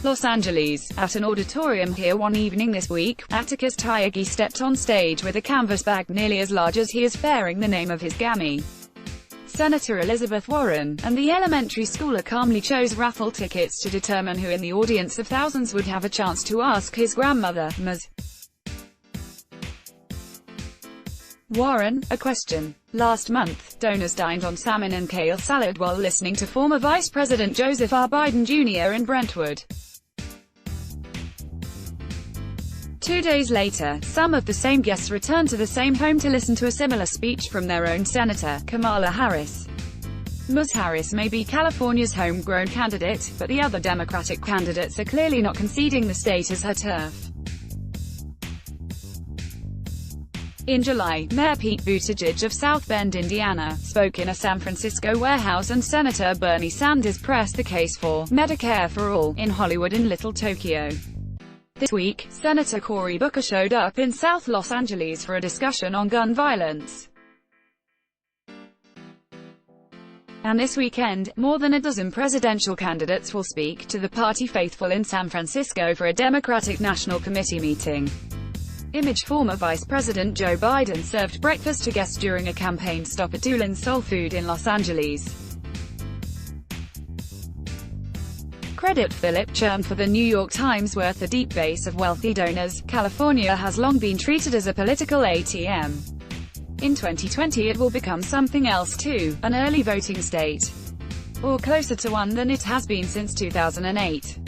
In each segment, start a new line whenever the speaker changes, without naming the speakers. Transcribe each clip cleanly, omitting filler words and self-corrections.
Los Angeles. At an auditorium here one evening this week, Atticus Tyagi stepped on stage with a canvas bag nearly as large as he is, bearing the name of his Gammy. Senator Elizabeth Warren, and the elementary schooler calmly chose raffle tickets to determine who in the audience of thousands would have a chance to ask his grandmother, Ms. Warren, a question. Last month, donors dined on salmon and kale salad while listening to former Vice President Joseph R. Biden Jr. in Brentwood. 2 days later, some of the same guests returned to the same home to listen to a similar speech from their own Senator, Kamala Harris. Ms. Harris may be California's homegrown candidate, but the other Democratic candidates are clearly not conceding the state as her turf. In July, Mayor Pete Buttigieg of South Bend, Indiana, spoke in a San Francisco warehouse, and Senator Bernie Sanders pressed the case for Medicare for All in Hollywood and Little Tokyo. This week, Senator Cory Booker showed up in South Los Angeles for a discussion on gun violence. And this weekend, more than a dozen presidential candidates will speak to the party faithful in San Francisco for a Democratic National Committee meeting. Image. Former Vice President Joe Biden served breakfast to guests during a campaign stop at Doolin's Soul Food in Los Angeles. Credit Philip Churn for the New York Times. Worth the deep base of wealthy donors, California has long been treated as a political ATM. In 2020 it will become something else too, an early voting state. Or closer to one than it has been since 2008.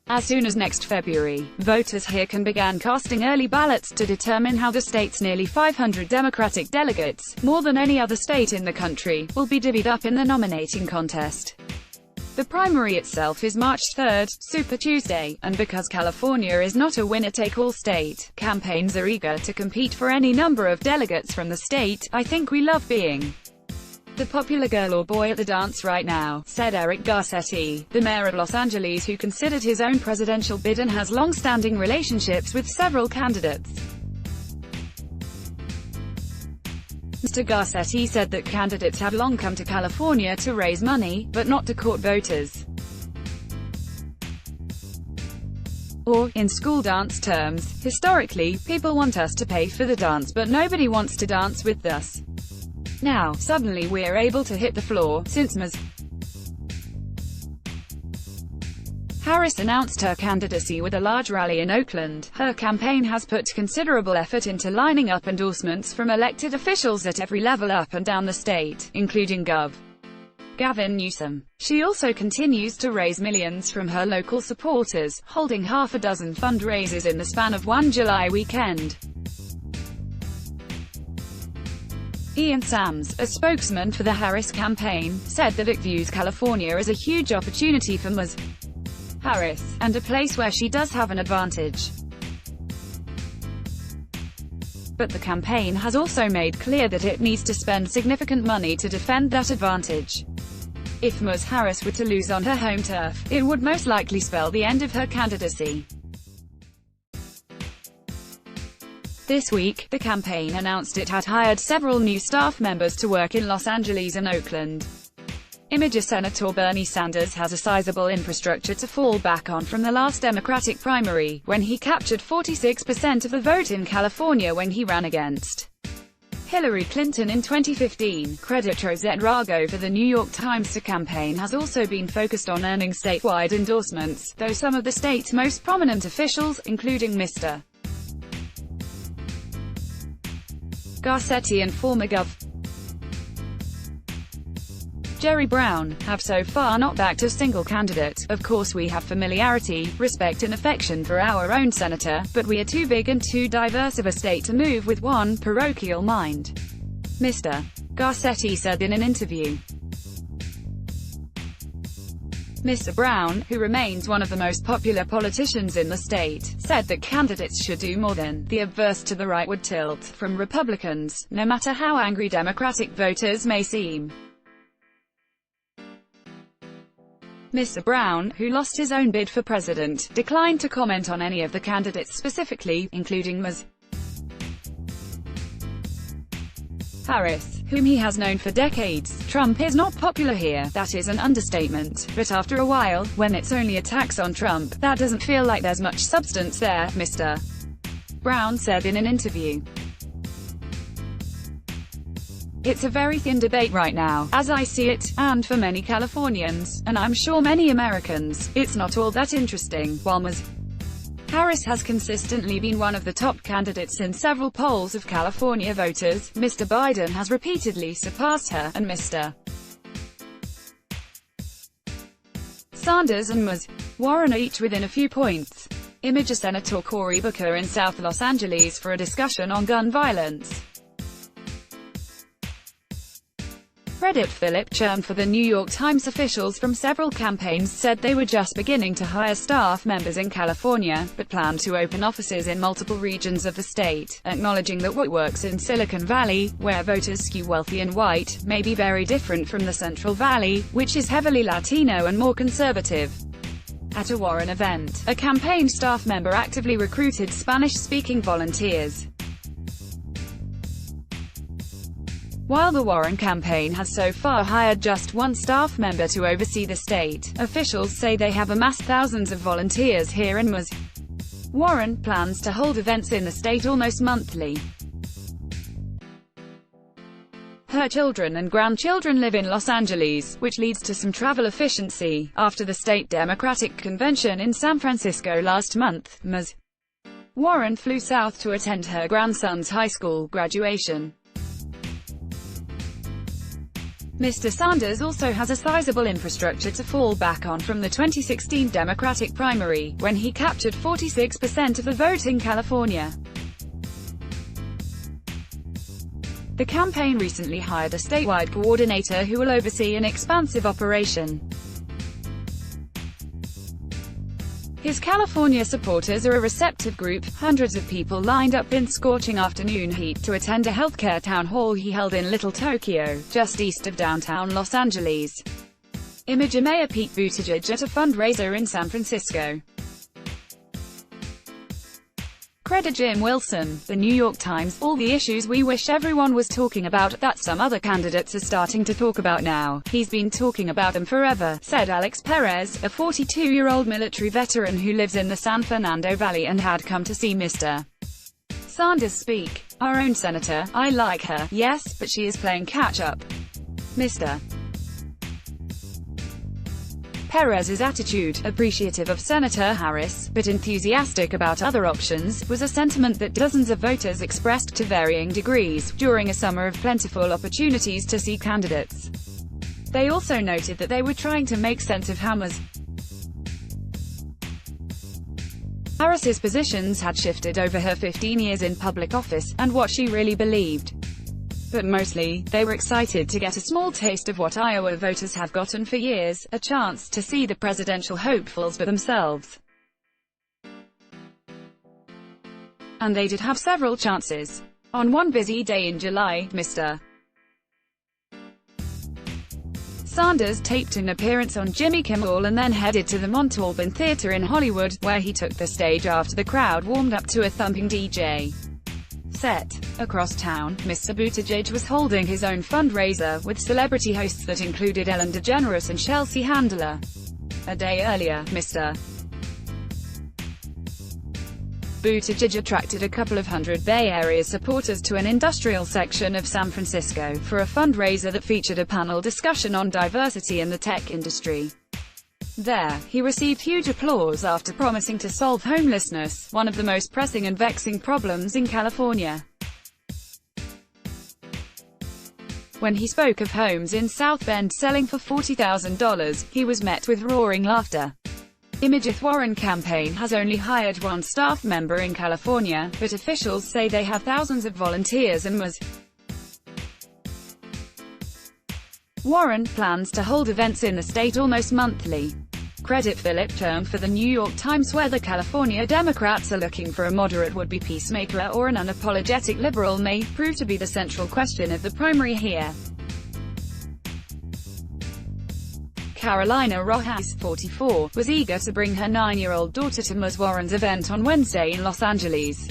As soon as next February, voters here can begin casting early ballots to determine how the state's nearly 500 Democratic delegates, more than any other state in the country, will be divvied up in the nominating contest. The primary itself is March 3rd, Super Tuesday, and because California is not a winner-take-all state, campaigns are eager to compete for any number of delegates from the state. "I think we love being the popular girl or boy at the dance right now," said Eric Garcetti, the mayor of Los Angeles, who considered his own presidential bid and has long-standing relationships with several candidates. Mr. Garcetti said that candidates have long come to California to raise money, but not to court voters. Or, in school dance terms, historically, people want us to pay for the dance but nobody wants to dance with us. Now, suddenly we're able to hit the floor, since Ms. Harris announced her candidacy with a large rally in Oakland. Her campaign has put considerable effort into lining up endorsements from elected officials at every level up and down the state, including Gov. Gavin Newsom. She also continues to raise millions from her local supporters, holding half a dozen fundraisers in the span of one July weekend. Ian Sams, a spokesman for the Harris campaign, said that it views California as a huge opportunity for Ms. Harris, and a place where she does have an advantage. But the campaign has also made clear that it needs to spend significant money to defend that advantage. If Ms. Harris were to lose on her home turf, it would most likely spell the end of her candidacy. This week, the campaign announced it had hired several new staff members to work in Los Angeles and Oakland. Image. Senator Bernie Sanders has a sizable infrastructure to fall back on from the last Democratic primary, when he captured 46% of the vote in California when he ran against Hillary Clinton in 2015. Credit Rosette Rago for the New York Times. The campaign has also been focused on earning statewide endorsements, though some of the state's most prominent officials, including Mr. Garcetti and former Gov. Jerry Brown, have so far not backed a single candidate. "Of course we have familiarity, respect and affection for our own senator, but we are too big and too diverse of a state to move with one parochial mind," Mr. Garcetti said in an interview. Mr. Brown, who remains one of the most popular politicians in the state, said that candidates should do more than the obverse to the right would tilt from Republicans, no matter how angry Democratic voters may seem. Mr. Brown, who lost his own bid for president, declined to comment on any of the candidates specifically, including Ms. Harris, whom he has known for decades. Trump is not popular here. That is an understatement. But after a while, when it's only attacks on Trump, that doesn't feel like there's much substance there, Mr. Brown said in an interview. It's a very thin debate right now, as I see it, and for many Californians, and I'm sure many Americans, it's not all that interesting. While Ms. Harris has consistently been one of the top candidates in several polls of California voters, Mr. Biden has repeatedly surpassed her, and Mr. Sanders and Ms. Warren are each within a few points. Image of Senator Cory Booker in South Los Angeles for a discussion on gun violence. Credit Philip Churn for the New York Times. Officials from several campaigns said they were just beginning to hire staff members in California, but planned to open offices in multiple regions of the state, acknowledging that what works in Silicon Valley, where voters skew wealthy and white, may be very different from the Central Valley, which is heavily Latino and more conservative. At a Warren event, a campaign staff member actively recruited Spanish-speaking volunteers. While the Warren campaign has so far hired just one staff member to oversee the state, officials say they have amassed thousands of volunteers here, and Ms. Warren plans to hold events in the state almost monthly. Her children and grandchildren live in Los Angeles, which leads to some travel efficiency. After the state Democratic convention in San Francisco last month, Ms. Warren flew south to attend her grandson's high school graduation. Mr. Sanders also has a sizable infrastructure to fall back on from the 2016 Democratic primary, when he captured 46% of the vote in California. The campaign recently hired a statewide coordinator who will oversee an expansive operation. His California supporters are a receptive group, hundreds of people lined up in scorching afternoon heat to attend a healthcare town hall he held in Little Tokyo, just east of downtown Los Angeles. Image of Mayor Pete Buttigieg at a fundraiser in San Francisco. Credit Jim Wilson, The New York Times. All the issues we wish everyone was talking about, that some other candidates are starting to talk about now. He's been talking about them forever, said Alex Perez, a 42-year-old military veteran who lives in the San Fernando Valley and had come to see Mr. Sanders speak. Our own senator, I like her, yes, but she is playing catch-up. Mr. Perez's attitude, appreciative of Senator Harris, but enthusiastic about other options, was a sentiment that dozens of voters expressed to varying degrees, during a summer of plentiful opportunities to see candidates. They also noted that they were trying to make sense of how Ms. Harris's positions had shifted over her 15 years in public office, and what she really believed. But mostly, they were excited to get a small taste of what Iowa voters have gotten for years, a chance to see the presidential hopefuls for themselves. And they did have several chances. On one busy day in July, Mr. Sanders taped an appearance on Jimmy Kimmel and then headed to the Montalban Theater in Hollywood, where he took the stage after the crowd warmed up to a thumping DJ set. Across town, Mr. Buttigieg was holding his own fundraiser, with celebrity hosts that included Ellen DeGeneres and Chelsea Handler. A day earlier, Mr. Buttigieg attracted a couple of hundred Bay Area supporters to an industrial section of San Francisco, for a fundraiser that featured a panel discussion on diversity in the tech industry. There, he received huge applause after promising to solve homelessness, one of the most pressing and vexing problems in California. When he spoke of homes in South Bend selling for $40,000, he was met with roaring laughter. Image Warren campaign has only hired one staff member in California, but officials say they have thousands of volunteers, and Ms. Warren plans to hold events in the state almost monthly. Credit Philip Churn for the New York Times. Whether California Democrats are looking for a moderate would-be peacemaker or an unapologetic liberal may prove to be the central question of the primary here. Carolina Rojas, 44, was eager to bring her 9-year-old daughter to Ms. Warren's event on Wednesday in Los Angeles.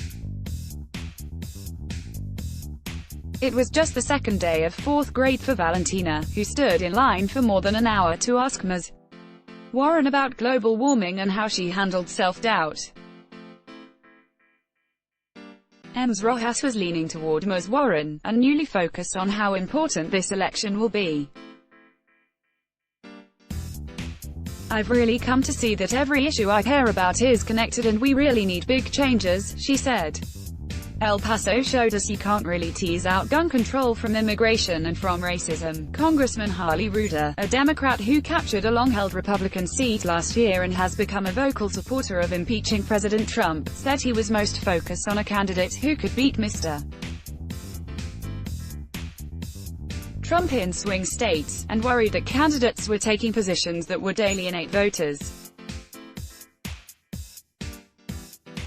It was just the second day of fourth grade for Valentina, who stood in line for more than an hour to ask Ms. Warren about global warming and how she handled self-doubt. Ms. Rojas was leaning toward Ms. Warren, and newly focused on how important this election will be. "I've really come to see that every issue I care about is connected and we really need big changes," she said. El Paso showed us you can't really tease out gun control from immigration and from racism. Congressman Harley Ruder, a Democrat who captured a long-held Republican seat last year and has become a vocal supporter of impeaching President Trump, said he was most focused on a candidate who could beat Mr. Trump in swing states, and worried that candidates were taking positions that would alienate voters.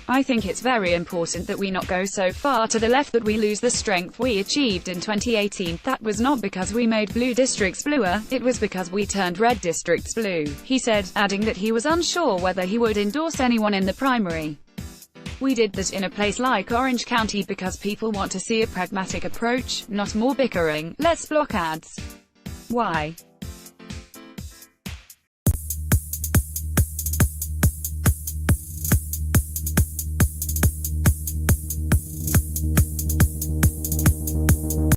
"I think it's very important that we not go so far to the left that we lose the strength we achieved in 2018. That was not because we made blue districts bluer, it was because we turned red districts blue," he said, adding that he was unsure whether he would endorse anyone in the primary. "We did that in a place like Orange County because people want to see a pragmatic approach, not more bickering. Let's block ads. Why?